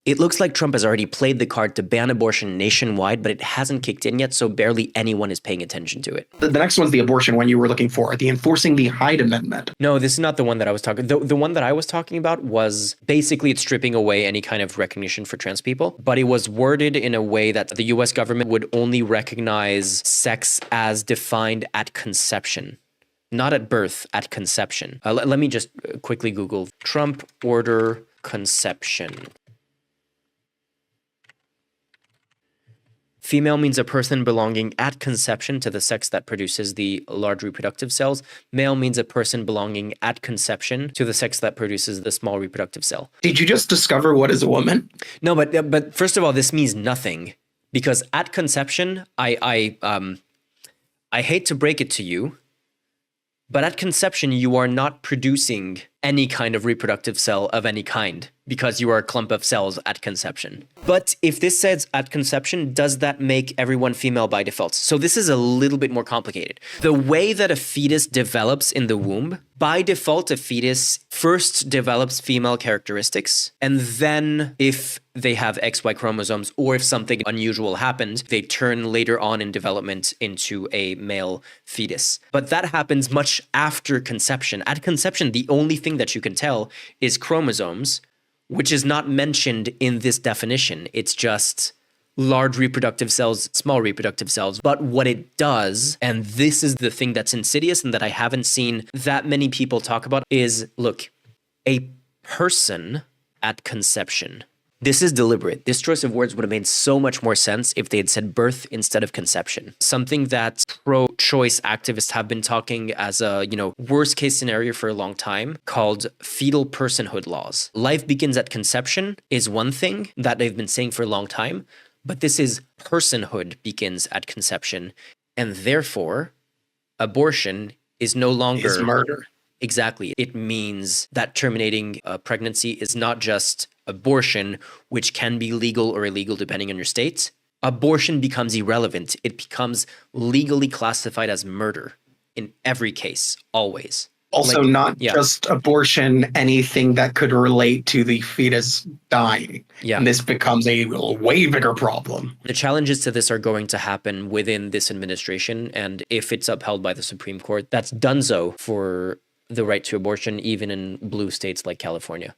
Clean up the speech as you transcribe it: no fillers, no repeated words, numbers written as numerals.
It looks like Trump has already played the card to ban abortion nationwide, but it hasn't kicked in yet, so barely anyone is paying attention to it. The next one's the abortion one you were looking for, the Enforcing the Hyde Amendment. No, this is not the one that I was talking. The one that I was talking about was basically it's stripping away any kind of recognition for trans people, but it was worded in a way that the U.S. government would only recognize sex as defined at conception. Not at birth, at conception. Let me just quickly Google Trump order conception. Female means a person belonging at conception to the sex that produces the large reproductive cells. Male means a person belonging at conception to the sex that produces the small reproductive cell. Did you just discover what is a woman? No, but first of all, this means nothing because at conception, I hate to break it to you, but at conception, you are not producing any kind of reproductive cell of any kind because you are a clump of cells at conception. But if this says at conception, does that make everyone female by default? So this is a little bit more complicated. The way that a fetus develops in the womb, by default, a fetus first develops female characteristics, and then if they have XY chromosomes or if something unusual happened, they turn later on in development into a male fetus. But that happens much after conception. At conception, the only thing that you can tell is chromosomes, which is not mentioned in this definition. It's just large reproductive cells, small reproductive cells. But what it does, and this is the thing that's insidious and that I haven't seen that many people talk about, is, look, a person at conception. This is deliberate. This choice of words would have made so much more sense if they had said birth instead of conception. Something that pro-choice activists have been talking as a, worst case scenario for a long time, called fetal personhood laws. Life begins at conception is one thing that they've been saying for a long time, but this is personhood begins at conception, and therefore abortion is no longer Is murder. Exactly. It means that terminating a pregnancy is not just abortion, which can be legal or illegal depending on your state. Abortion becomes irrelevant. It becomes legally classified as murder in every case, always. Also, just abortion, anything that could relate to the fetus dying. Yeah. And this becomes a way bigger problem. The challenges to this are going to happen within this administration, and if it's upheld by the Supreme Court, that's donezo for the right to abortion, even in blue states like California.